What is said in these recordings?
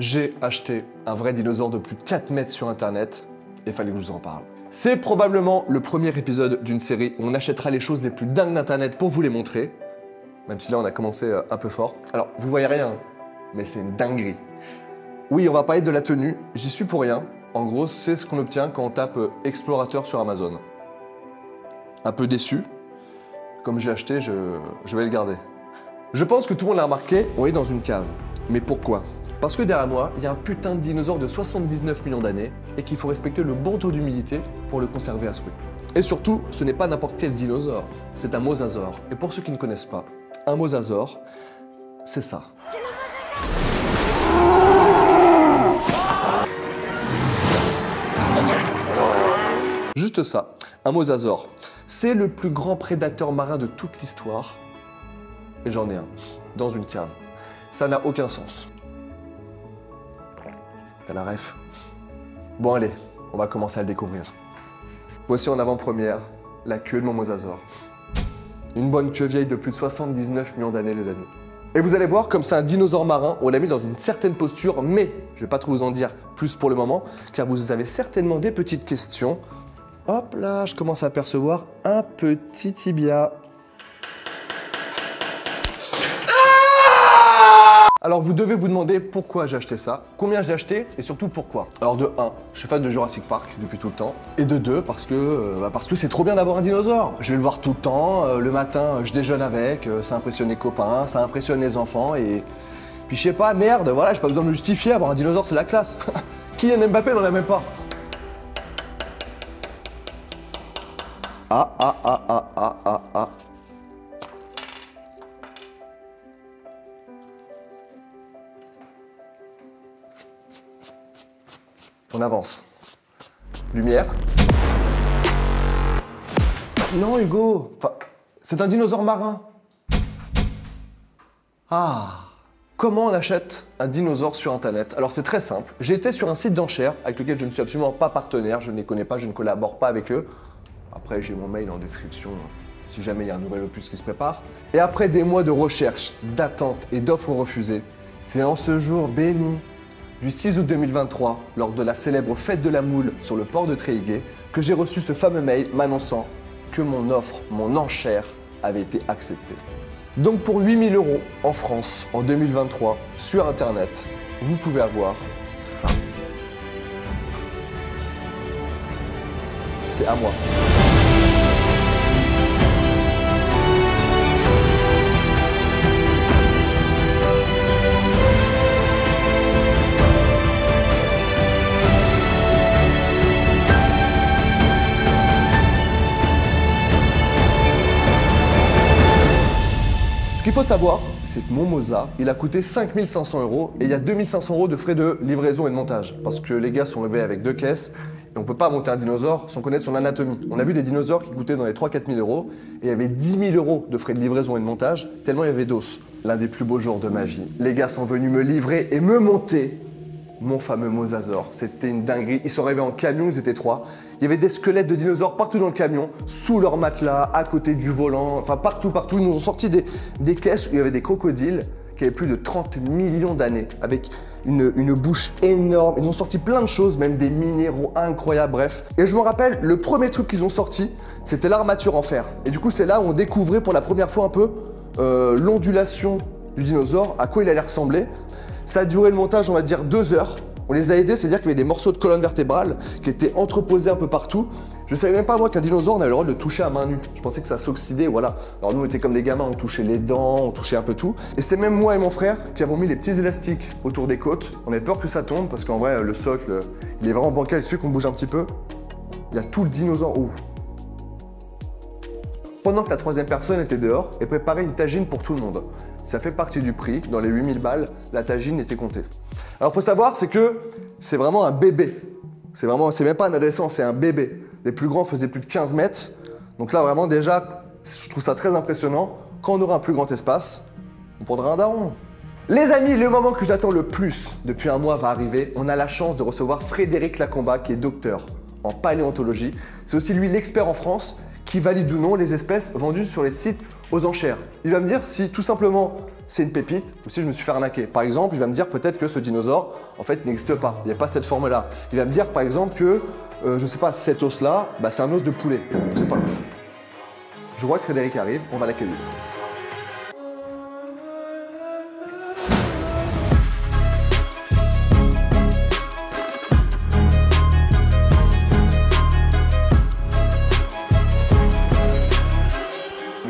J'ai acheté un vrai dinosaure de plus de 4 mètres sur internet et il fallait que je vous en parle. C'est probablement le premier épisode d'une série où on achètera les choses les plus dingues d'internet pour vous les montrer. Même si là on a commencé un peu fort. Alors vous voyez rien, mais c'est une dinguerie. Oui, on va parler de la tenue, j'y suis pour rien. En gros, c'est ce qu'on obtient quand on tape explorateur sur Amazon. Un peu déçu. Comme je l'ai acheté, je vais le garder. Je pense que tout le monde l'a remarqué, on est dans une cave. Mais pourquoi ? Parce que derrière moi, il y a un putain de dinosaure de 79 millions d'années et qu'il faut respecter le bon taux d'humidité pour le conserver à souhait. Et surtout, ce n'est pas n'importe quel dinosaure, c'est un mosasaure. Et pour ceux qui ne connaissent pas, un mosasaure, c'est ça. Juste ça, un mosasaure. C'est le plus grand prédateur marin de toute l'histoire. Et j'en ai un, dans une cave. Ça n'a aucun sens. T'as la ref? Bon allez, on va commencer à le découvrir. Voici en avant-première la queue de mon mosasaure. Une bonne queue vieille de plus de 79 millions d'années les amis. Et vous allez voir, comme c'est un dinosaure marin, on l'a mis dans une certaine posture, mais je vais pas trop vous en dire plus pour le moment, car vous avez certainement des petites questions. Hop là, je commence à apercevoir un petit tibia. Alors vous devez vous demander pourquoi j'ai acheté ça, combien j'ai acheté et surtout pourquoi. Alors de 1, je suis fan de Jurassic Park depuis tout le temps. Et de 2, parce que c'est trop bien d'avoir un dinosaure. Je vais le voir tout le temps, le matin je déjeune avec, ça impressionne les copains, ça impressionne les enfants et... Puis je sais pas, merde, voilà, j'ai pas besoin de me justifier, avoir un dinosaure c'est la classe. Kylian Mbappé n'en a même pas. Ah. On avance. Lumière. Non, Hugo. Enfin, c'est un dinosaure marin. Ah. Comment on achète un dinosaure sur Internet? Alors c'est très simple. J'ai été sur un site d'enchères avec lequel je ne suis absolument pas partenaire. Je ne les connais pas, je ne collabore pas avec eux. Après, j'ai mon mail en description si jamais il y a un nouvel opus qui se prépare. Et après des mois de recherche, d'attente et d'offres refusées, c'est en ce jour béni du 6 août 2023, lors de la célèbre fête de la moule sur le port de Tréhigué, que j'ai reçu ce fameux mail m'annonçant que mon offre, mon enchère, avait été acceptée. Donc pour 8 000 € en France, en 2023, sur Internet, vous pouvez avoir ça. C'est à moi. Ce qu'il faut savoir, c'est que mon Mosa, il a coûté 5 500 € et il y a 2 500 € de frais de livraison et de montage. Parce que les gars sont arrivés avec 2 caisses et on peut pas monter un dinosaure sans connaître son anatomie. On a vu des dinosaures qui coûtaient dans les 3-4 000 € et il y avait 10 000 € de frais de livraison et de montage, tellement il y avait d'os. L'un des plus beaux jours de ma vie. Les gars sont venus me livrer et me monter mon fameux mosasaure. C'était une dinguerie. Ils sont arrivés en camion, ils étaient 3. Il y avait des squelettes de dinosaures partout dans le camion, sous leur matelas, à côté du volant, enfin partout. Ils nous ont sorti des caisses où il y avait des crocodiles qui avaient plus de 30 millions d'années, avec une bouche énorme. Ils ont sorti plein de choses, même des minéraux incroyables, bref. Et je me rappelle, le premier truc qu'ils ont sorti, c'était l'armature en fer. Et du coup, c'est là où on découvrait pour la première fois un peu l'ondulation du dinosaure, à quoi il allait ressembler. Ça a duré le montage, on va dire 2 heures. On les a aidés, c'est-à-dire qu'il y avait des morceaux de colonne vertébrale qui étaient entreposés un peu partout. Je savais même pas moi qu'un dinosaure on avait le droit de le toucher à main nue. Je pensais que ça s'oxydait, voilà. Alors nous on était comme des gamins, on touchait les dents, on touchait un peu tout. Et c'est même moi et mon frère qui avons mis les petits élastiques autour des côtes. On avait peur que ça tombe parce qu'en vrai le socle, il est vraiment bancal. Il suffit qu'on bouge un petit peu. Il y a tout le dinosaure. Ouh. Pendant que la 3e personne était dehors et préparait une tagine pour tout le monde. Ça fait partie du prix, dans les 8 000 balles, la tagine était comptée. Alors faut savoir, c'est que c'est vraiment un bébé. C'est même pas un adolescent, c'est un bébé. Les plus grands faisaient plus de 15 mètres. Donc là vraiment déjà, je trouve ça très impressionnant. Quand on aura un plus grand espace, on prendra un daron. Les amis, le moment que j'attends le plus depuis un mois va arriver. On a la chance de recevoir Frédéric Lacomba qui est docteur en paléontologie. C'est aussi lui l'expert en France qui valide ou non les espèces vendues sur les sites aux enchères. Il va me dire si tout simplement c'est une pépite ou si je me suis fait arnaquer. Par exemple, il va me dire peut-être que ce dinosaure, en fait, n'existe pas. Il n'y a pas cette forme-là. Il va me dire, par exemple, que, je sais pas, cet os-là, bah, c'est un os de poulet. Je sais pas. Je vois que Frédéric arrive, on va l'accueillir.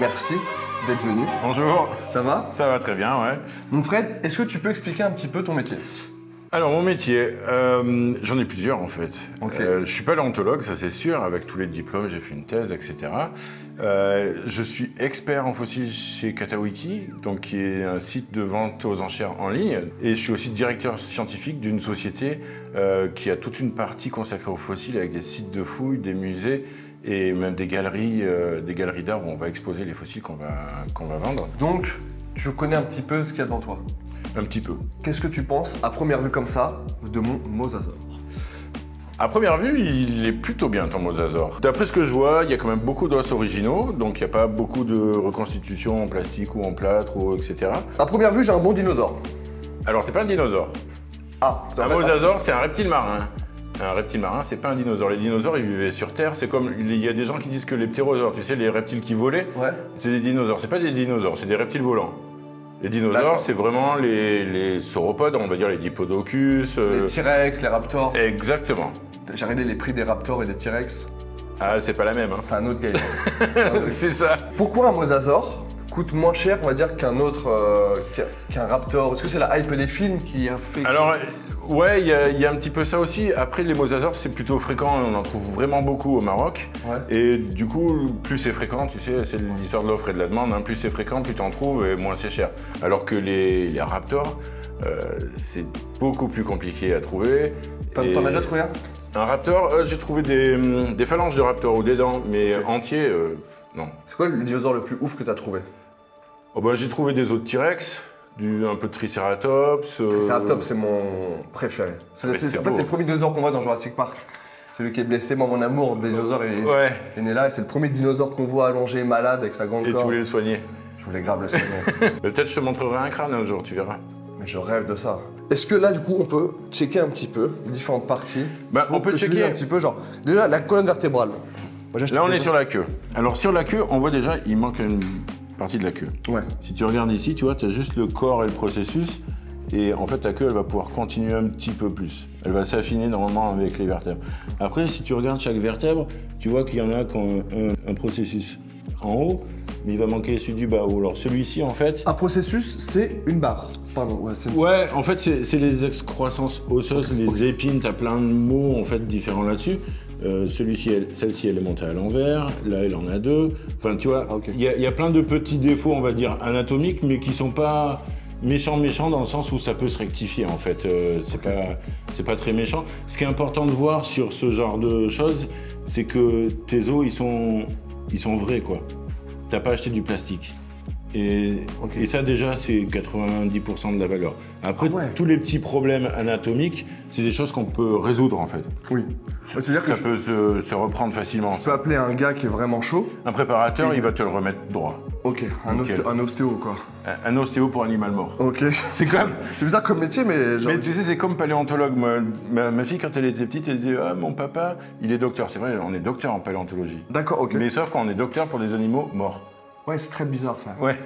Merci d'être venu. Bonjour. Ça va? Ça va très bien, ouais. Mon Fred, est-ce que tu peux expliquer un petit peu ton métier? Alors mon métier, j'en ai plusieurs en fait. Okay. Je suis paléontologue, ça c'est sûr, avec tous les diplômes, j'ai fait une thèse, etc. Je suis expert en fossiles chez Katawiki, donc qui est un site de vente aux enchères en ligne. Et je suis aussi directeur scientifique d'une société qui a toute une partie consacrée aux fossiles avec des sites de fouilles, des musées et même des galeries d'art où on va exposer les fossiles qu'on va vendre. Donc, tu connais un petit peu ce qu'il y a devant toi? Un petit peu. Qu'est-ce que tu penses, à première vue comme ça, de mon mosasaure? À première vue, il est plutôt bien ton mosasaure. D'après ce que je vois, il y a quand même beaucoup d'os originaux, donc il n'y a pas beaucoup de reconstitution en plastique ou en plâtre, ou etc. À première vue, j'ai un bon dinosaure. Alors, c'est pas un dinosaure. Ah, un mosasaure, c'est un reptile marin. Un reptile marin, c'est pas un dinosaure. Les dinosaures, ils vivaient sur Terre. C'est comme il y a des gens qui disent que les ptérosaures, tu sais, les reptiles qui volaient, ouais. C'est des dinosaures. C'est pas des dinosaures, c'est des reptiles volants. Les dinosaures, c'est vraiment les sauropodes, on va dire les diplodocus. Les T-Rex, les raptors. Exactement. J'ai regardé les prix des raptors et des T-Rex. Ah, c'est pas la même. Hein. C'est un autre game. C'est ça. Pourquoi un mosasaure coûte moins cher, on va dire, qu'un autre, qu'un raptor? Est-ce que c'est la hype des films qui a fait... Alors, ouais, il y a un petit peu ça aussi. Après, les mosasaures, c'est plutôt fréquent. On en trouve vraiment beaucoup au Maroc. Ouais. Et du coup, plus c'est fréquent, tu sais, c'est l'histoire de l'offre et de la demande. Hein, plus c'est fréquent, plus t'en trouves et moins c'est cher. Alors que les raptors, c'est beaucoup plus compliqué à trouver. T'en as déjà trouvé un? Un raptor, j'ai trouvé des phalanges de raptor ou des dents, mais entiers, non. C'est quoi le dinosaure le plus ouf que t'as trouvé? Oh bah, j'ai trouvé des os de T-Rex, un peu de Triceratops. Triceratops, c'est mon préféré. En fait, c'est le premier dinosaure qu'on voit dans Jurassic Park. Celui qui est blessé. Moi, mon amour des dinosaures est né là. Et c'est le premier dinosaure qu'on voit allongé, malade, avec sa grande corde. Et tu voulais le soigner? Je voulais grave le soigner. Peut-être je te montrerai un crâne un jour, tu verras. Mais je rêve de ça. Est-ce que là, du coup, on peut checker un petit peu les différentes parties? Bah, on peut checker un petit peu, genre, déjà, la colonne vertébrale. Moi, là, on est sur la queue. Alors, sur la queue, on voit déjà, il manque une partie de la queue. Ouais. Si tu regardes ici, tu vois, tu as juste le corps et le processus. Et en fait, ta queue, elle va pouvoir continuer un petit peu plus. Elle va s'affiner normalement avec les vertèbres. Après, si tu regardes chaque vertèbre, tu vois qu'il y en a qui ont un processus en haut, mais il va manquer celui du bas. Ou alors celui-ci, en fait... Un processus, c'est une barre. Pardon, ouais, c'est une... Ouais, en fait, c'est les excroissances osseuses, les épines, tu as plein de mots en fait, différents là-dessus. Celle-ci, elle est montée à l'envers, là, elle en a deux. Enfin, tu vois, il y a plein de petits défauts, on va dire, anatomiques, mais qui sont pas méchants dans le sens où ça peut se rectifier, en fait. C'est pas très méchant. Ce qui est important de voir sur ce genre de choses, c'est que tes os, ils sont vrais, quoi. T'as pas acheté du plastique. Et ça, déjà, c'est 90% de la valeur. Après, tous les petits problèmes anatomiques, c'est des choses qu'on peut résoudre, en fait. Oui. C'est-à-dire que ça peut se reprendre facilement. Je peux appeler un gars qui est vraiment chaud. Un préparateur, il va te le remettre droit. Ok, un ostéo, quoi. Un ostéo pour animal mort. Ok. C'est bizarre comme métier, mais... Mais tu sais, c'est comme paléontologue. Moi, ma fille, quand elle était petite, elle disait « Ah, mon papa, il est docteur ». C'est vrai, on est docteur en paléontologie. D'accord, ok. Mais sauf qu'on est docteur pour des animaux morts. Ouais, c'est très bizarre, ça. Ouais,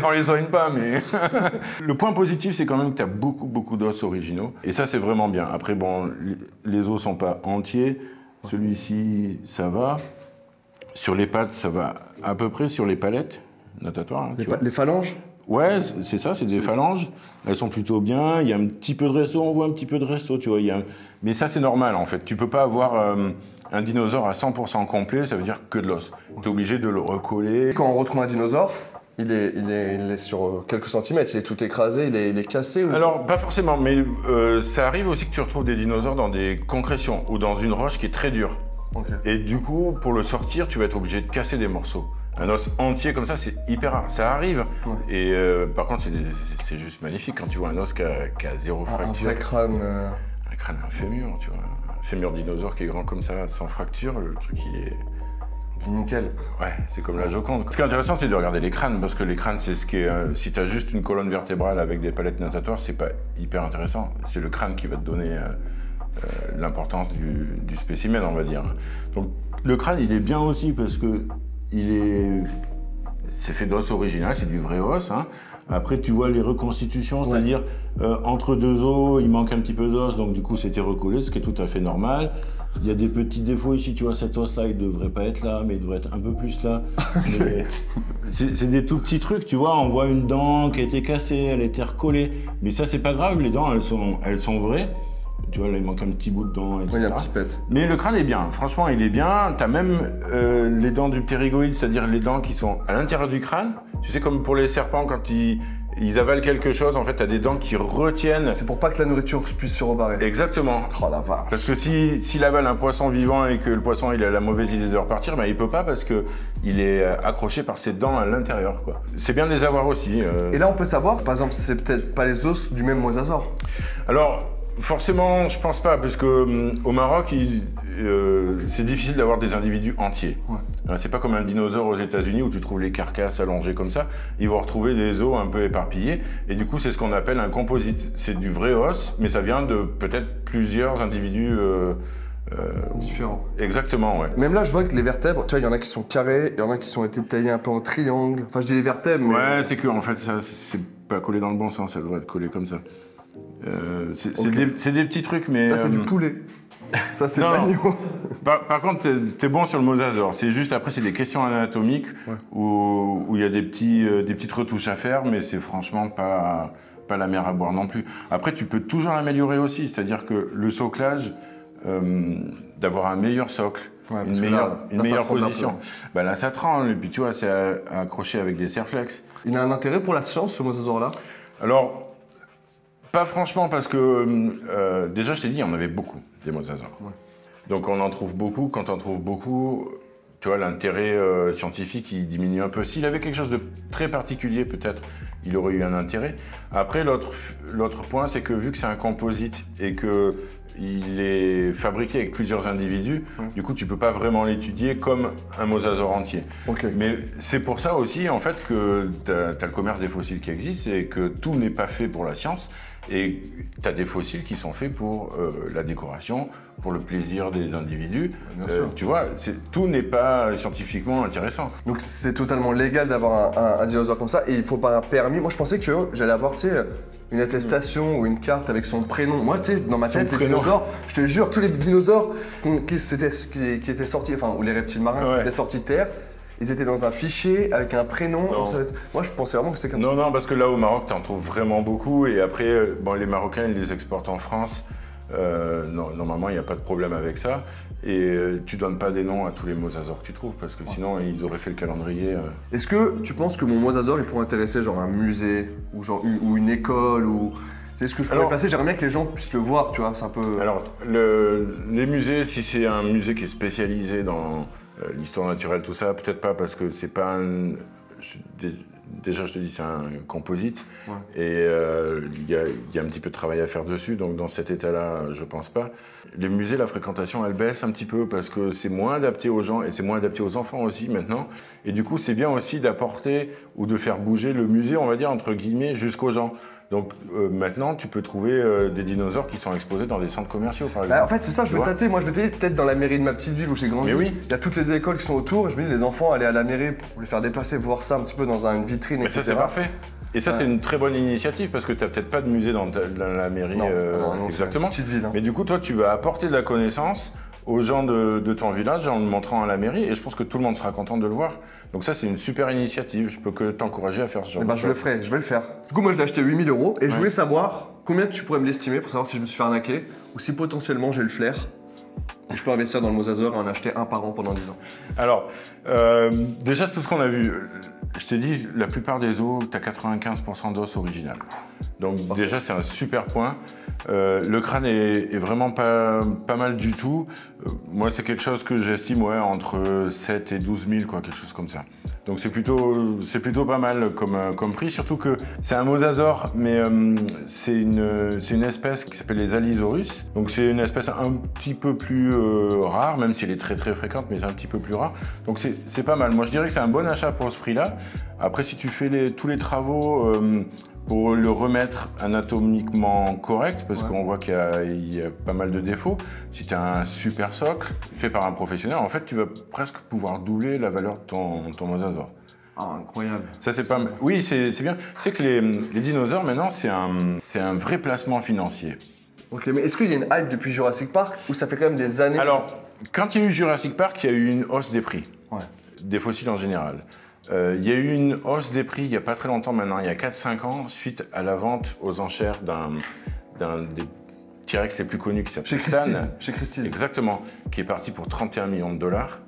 on les soigne pas, mais... Le point positif, c'est quand même que tu as beaucoup d'os originaux. Et ça, c'est vraiment bien. Après, bon, les os sont pas entiers. Celui-ci, ça va. Sur les pattes, ça va à peu près. Sur les palettes natatoires. Hein, les phalanges? Ouais, c'est ça, c'est des phalanges. Elles sont plutôt bien. Il y a un petit peu de resto, on voit un petit peu de resto, tu vois. Mais ça, c'est normal, en fait. Tu peux pas avoir... un dinosaure à 100% complet, ça veut dire que de l'os. Tu es obligé de le recoller. Quand on retrouve un dinosaure, il est sur quelques centimètres, il est tout écrasé, il est cassé ou... Alors, pas forcément, mais ça arrive aussi que tu retrouves des dinosaures dans des concrétions ou dans une roche qui est très dure. Okay. Et du coup, pour le sortir, tu vas être obligé de casser des morceaux. Un os entier comme ça, c'est hyper rare. Ça arrive. Ouais. Et par contre, c'est juste magnifique quand tu vois un os qui a zéro fracture. Un vrai crâne. Un crâne, un fémur, tu vois. Fémur dinosaure qui est grand comme ça, sans fracture, le truc il est Nickel. Ouais, c'est comme la Joconde. Ce qui est intéressant, c'est de regarder les crânes, parce que les crânes, c'est ce qui est... si tu as juste une colonne vertébrale avec des palettes natatoires, c'est pas hyper intéressant. C'est le crâne qui va te donner l'importance du spécimen, on va dire. Donc le crâne, il est bien aussi, parce que c'est fait d'os original, c'est du vrai os. Hein. Après, tu vois les reconstitutions, c'est-à-dire entre deux os, il manque un petit peu d'os, donc du coup, c'était recollé, ce qui est tout à fait normal. Il y a des petits défauts ici, tu vois, cet os-là, il ne devrait pas être là, mais il devrait être un peu plus là. C'est des tout petits trucs, tu vois, on voit une dent qui a été cassée, elle a été recollée. Mais ça, c'est pas grave, les dents, elles sont vraies. Tu vois, là, il manque un petit bout de dent, etc. Oui, il y a un petit pet. Mais le crâne est bien, franchement, il est bien. Tu as même les dents du ptérygoïde, c'est-à-dire les dents qui sont à l'intérieur du crâne. Tu sais, comme pour les serpents, quand ils avalent quelque chose, en fait, tu as des dents qui retiennent. C'est pour pas que la nourriture puisse se rebarrer. Exactement. Oh la vache. Parce que s'il avale un poisson vivant et que le poisson il a la mauvaise idée de repartir, ben, il peut pas parce qu'il est accroché par ses dents à l'intérieur, quoi. C'est bien de les avoir aussi. Et là, on peut savoir, par exemple, c'est peut-être pas les os du même mosasaure. Alors, forcément, je pense pas, parce que au Maroc, c'est difficile d'avoir des individus entiers. Ouais. C'est pas comme un dinosaure aux États-Unis où tu trouves les carcasses allongées comme ça. Ils vont retrouver des os un peu éparpillés. Et du coup, c'est ce qu'on appelle un composite. C'est du vrai os, mais ça vient de peut-être plusieurs individus différents. Exactement, ouais. Même là, je vois que les vertèbres, tu vois, il y en a qui sont carrés, il y en a qui sont été taillés un peu en triangle. Enfin, je dis les vertèbres, mais... Ouais, c'est que en fait, ça, c'est pas collé dans le bon sens, ça devrait être collé comme ça. C'est des petits trucs, mais... Ça, c'est du poulet. Ça, c'est l'agneau. Par contre, t'es bon sur le mosasaure. C'est juste, après, c'est des questions anatomiques où il y a des petites retouches à faire, mais c'est franchement pas la mer à boire non plus. Après, tu peux toujours l'améliorer aussi, c'est-à-dire que le soclage, d'avoir un meilleur socle, une meilleure position. Bah là, ça tremble, et puis tu vois, c'est accroché avec des serflex. Il a un intérêt pour la science, ce mosasaure-là? Alors, pas franchement, parce que déjà, je t'ai dit, il y en avait beaucoup, des mosasaures. Ouais. Donc on en trouve beaucoup. Quand on en trouve beaucoup, tu vois, l'intérêt scientifique, il diminue un peu. S'il avait quelque chose de très particulier, peut-être, il aurait eu un intérêt. Après, l'autre point, c'est que vu que c'est un composite et que il est fabriqué avec plusieurs individus, du coup, tu peux pas vraiment l'étudier comme un mosasaure entier. Okay. Mais c'est pour ça aussi, en fait, que tu as le commerce des fossiles qui existe et que tout n'est pas fait pour la science. Et tu as des fossiles qui sont faits pour la décoration, pour le plaisir des individus. Tu vois, tout n'est pas scientifiquement intéressant. Donc c'est totalement légal d'avoir un dinosaure comme ça et il faut pas un permis. Moi, je pensais que j'allais avoir, tu sais, une attestation ou une carte avec son prénom. Moi, tu sais, dans ma tête, les dinosaures, je te jure, tous les dinosaures qui étaient sortis, enfin, ou les reptiles marins qui étaient sortis de terre, ils étaient dans un fichier avec un prénom. Moi, je pensais vraiment que c'était comme ça. Non, parce que là, au Maroc, tu en trouves vraiment beaucoup. Et après, bon, les Marocains, ils les exportent en France. Normalement, il n'y a pas de problème avec ça. Et tu donnes pas des noms à tous les mosasaures que tu trouves, parce que sinon, ils auraient fait le calendrier. Est-ce que tu penses que mon mosasaure, il pourrait intéresser genre un musée ou une école ou... C'est ce que je pourrais passer, j'aimerais bien que les gens puissent le voir, tu vois, c'est un peu... Alors, les musées, si c'est un musée qui est spécialisé dans l'histoire naturelle, tout ça, peut-être pas, parce que c'est pas un... Déjà, je te dis, c'est un composite, et il y a un petit peu de travail à faire dessus, donc dans cet état-là, je pense pas. Les musées, la fréquentation, elle baisse un petit peu, parce que c'est moins adapté aux gens, et c'est moins adapté aux enfants aussi, maintenant. Et du coup, c'est bien aussi d'apporter, ou de faire bouger le musée, on va dire, entre guillemets, jusqu'aux gens. Donc maintenant, tu peux trouver des dinosaures qui sont exposés dans des centres commerciaux, par exemple. En fait, c'est ça, je me tâtais. Moi, je me disais peut-être dans la mairie de ma petite ville où j'ai grandi. Oui. Il y a toutes les écoles qui sont autour. Et je me dis, les enfants, aller à la mairie pour les faire déplacer, voir ça un petit peu dans une vitrine, etc. Ça, c'est parfait. Et ça, c'est une très bonne initiative parce que tu n'as peut-être pas de musée dans la mairie. Non, exactement. Petite ville. Mais du coup, toi, tu vas apporter de la connaissance aux gens de ton village en le montrant à la mairie. Et je pense que tout le monde sera content de le voir. Donc ça, c'est une super initiative. Je peux que t'encourager à faire ce genre de choses. Je le ferai, je vais le faire. Du coup, moi, je l'ai acheté 8 000 € et je voulais savoir combien tu pourrais me l'estimer pour savoir si je me suis fait arnaquer ou si potentiellement j'ai le flair. Et je peux investir dans le mosasaure et en acheter un par an pendant 10 ans. Alors, déjà, tout ce qu'on a vu, je t'ai dit, la plupart des os, tu as 95% d'os original. Donc déjà, c'est un super point. Le crâne est vraiment pas mal du tout. Moi, c'est quelque chose que j'estime entre 7 et 12 000, quoi, quelque chose comme ça. Donc c'est plutôt pas mal comme prix, surtout que c'est un mosasaure, mais c'est une espèce qui s'appelle les Alisaurus. Donc c'est une espèce un petit peu plus rare, même si elle est très très fréquente, mais c'est un petit peu plus rare. Donc c'est pas mal. Moi, je dirais que c'est un bon achat pour ce prix-là. Après, si tu fais tous les travaux pour le remettre anatomiquement correct, parce qu'on voit qu'il y a pas mal de défauts. Si tu as un super socle fait par un professionnel, en fait, tu vas presque pouvoir doubler la valeur de ton mosasaure. Ah, incroyable. Ça, c'est pas mal. Oui, c'est bien. Tu sais que les dinosaures, maintenant, c'est un vrai placement financier. Ok, mais est-ce qu'il y a une hype depuis Jurassic Park ou ça fait quand même des années? Alors, quand il y a eu Jurassic Park, il y a eu une hausse des prix, des fossiles en général. Il y a eu une hausse des prix il n'y a pas très longtemps maintenant, il y a 4-5 ans, suite à la vente aux enchères d'un des T-Rex les plus connus qui s'appelle Stan. Chez Christie's. Exactement, qui est parti pour 31 millions de dollars.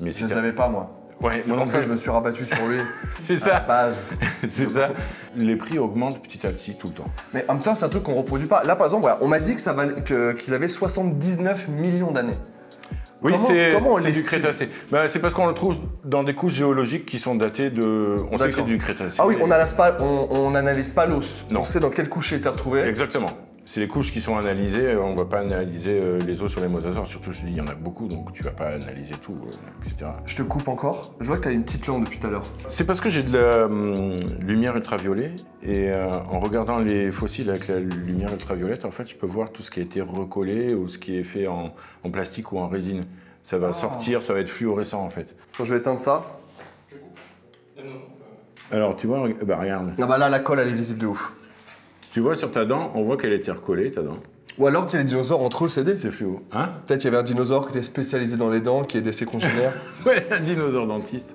Mais je ne savais pas, moi. Ouais, c'est pour ça que je me suis rabattu sur lui. C'est ça. À la base. C'est ça. Les prix augmentent petit à petit tout le temps. Mais en même temps, c'est un truc qu'on ne reproduit pas. Là, par exemple, on m'a dit qu'il avait 79 millions d'années. Oui, c'est du Crétacé. Crétacé. C'est parce qu'on le trouve dans des couches géologiques qui sont datées de... On sait que c'est du Crétacé. Ah oui, on n'analyse pas l'os. On sait dans quelle couche il était retrouvé. Exactement. C'est les couches qui sont analysées, on ne va pas analyser les os sur les mosasaures, surtout je te dis, il y en a beaucoup, donc tu ne vas pas analyser tout, etc. Je te coupe encore, je vois que tu as une petite lampe depuis tout à l'heure. C'est parce que j'ai de la lumière ultraviolet, et en regardant les fossiles avec la lumière ultraviolette, en fait, je peux voir tout ce qui a été recollé ou ce qui est fait en plastique ou en résine. Ça va sortir, ça va être fluorescent en fait. Quand je vais éteindre ça. Alors tu vois, regarde. Ah bah là, la colle, elle est visible de ouf. Tu vois sur ta dent, on voit qu'elle a été recollée, ta dent. Ou alors, tu sais, les dinosaures entre eux, c'est des... C'est fluo. Hein? Peut-être qu'il y avait un dinosaure qui était spécialisé dans les dents, qui aidait ses congénères. Ouais, un dinosaure dentiste.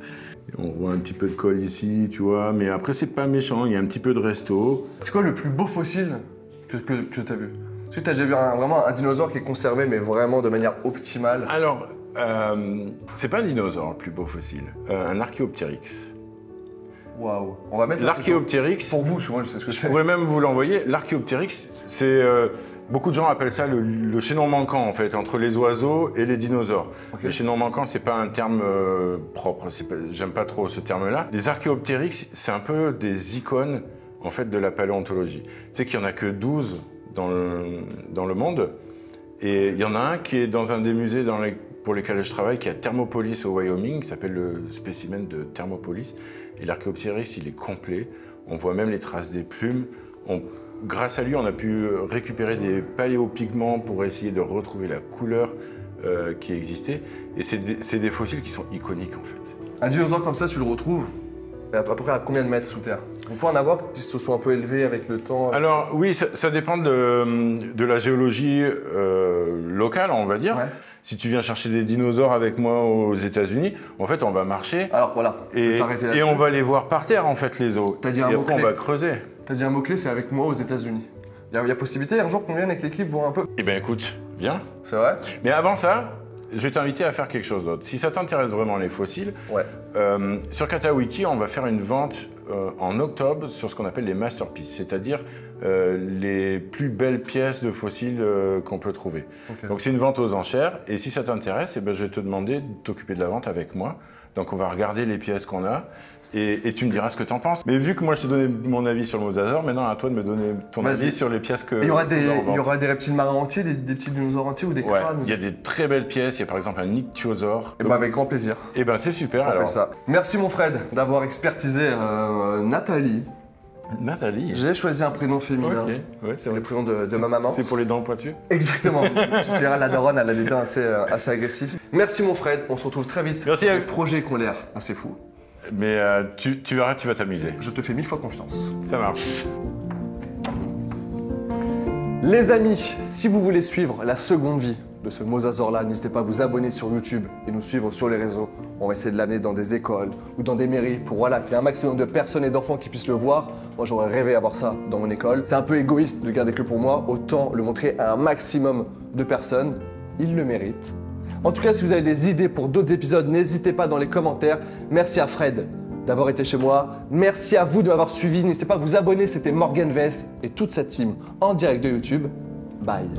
Et on voit un petit peu de colle ici, tu vois, mais après, c'est pas méchant, il y a un petit peu de resto. C'est quoi le plus beau fossile que tu as vu? Est-ce que tu as déjà vu vraiment un dinosaure qui est conservé, mais vraiment de manière optimale? Alors, c'est pas un dinosaure le plus beau fossile, un Archaeopteryx. Waouh. On va mettre l'Archaeopteryx. Pour vous, moi je sais ce que c'est. Je pourrais même vous l'envoyer. L'Archaeopteryx, c'est beaucoup de gens appellent ça le chaînon manquant en fait entre les oiseaux et les dinosaures. Okay. Le chaînon manquant, c'est pas un terme propre. J'aime pas trop ce terme-là. Les Archaeopteryx, c'est un peu des icônes en fait de la paléontologie. Tu sais qu'il y en a que 12 dans le monde, et il y en a un qui est dans un des musées pour lesquels je travaille, qui est à Thermopolis au Wyoming, qui s'appelle le spécimen de Thermopolis. Et l'Archaeopteryx, il est complet. On voit même les traces des plumes. Grâce à lui, on a pu récupérer des paléopigments pour essayer de retrouver la couleur qui existait. Et c'est des fossiles qui sont iconiques, en fait. Un dinosaure comme ça, tu le retrouves à peu près à combien de mètres sous terre? On peut en avoir qui se sont un peu élevés avec le temps? Alors oui, ça dépend de la géologie locale, on va dire. Ouais. Si tu viens chercher des dinosaures avec moi aux États-Unis, en fait, on va marcher. Alors voilà, et on va les voir par terre, en fait, les os. T'as dit un mot clé. On va creuser. T'as dit un mot-clé, c'est avec moi aux États-Unis. Il y a possibilité un jour qu'on vienne avec l'équipe voir un peu? Eh bien, écoute, viens. C'est vrai? Mais avant ça, je vais t'inviter à faire quelque chose d'autre. Si ça t'intéresse vraiment les fossiles, sur Katawiki, on va faire une vente en octobre sur ce qu'on appelle les masterpieces, c'est-à-dire les plus belles pièces de fossiles qu'on peut trouver. Okay. Donc c'est une vente aux enchères, et si ça t'intéresse, je vais te demander de t'occuper de la vente avec moi. Donc on va regarder les pièces qu'on a, et tu me diras ce que tu en penses. Mais vu que moi je te donnais mon avis sur le mosasaure, maintenant à toi de me donner ton avis sur les pièces que... Il y aura des reptiles marins entiers, des petits dinosaures entiers ou des crânes? Il y a des très belles pièces, il y a par exemple un ichthyosaure. Et avec grand plaisir. Et c'est super. On fait ça. Merci mon Fred d'avoir expertisé Nathalie. Nathalie. J'ai choisi un prénom féminin. Ok, ouais, c'est le prénom de ma maman. C'est pour les dents pointues? Exactement. Tu verras, la daronne, elle a des dents assez agressives. Merci mon Fred, on se retrouve très vite. Merci. Avec des projets qui ont l'air assez fous. Mais tu verras, tu vas t'amuser. Je te fais 1000 fois confiance. Ça marche. Les amis, si vous voulez suivre la seconde vie de ce mosasaure-là, n'hésitez pas à vous abonner sur YouTube et nous suivre sur les réseaux. On va essayer de l'amener dans des écoles ou dans des mairies pour qu'il y ait un maximum de personnes et d'enfants qui puissent le voir. Moi, j'aurais rêvé d'avoir ça dans mon école. C'est un peu égoïste de garder que pour moi, autant le montrer à un maximum de personnes. Il le mérite. En tout cas, si vous avez des idées pour d'autres épisodes, n'hésitez pas dans les commentaires. Merci à Fred d'avoir été chez moi. Merci à vous de m'avoir suivi. N'hésitez pas à vous abonner. C'était Morgan VS et toute sa team en direct de YouTube. Bye.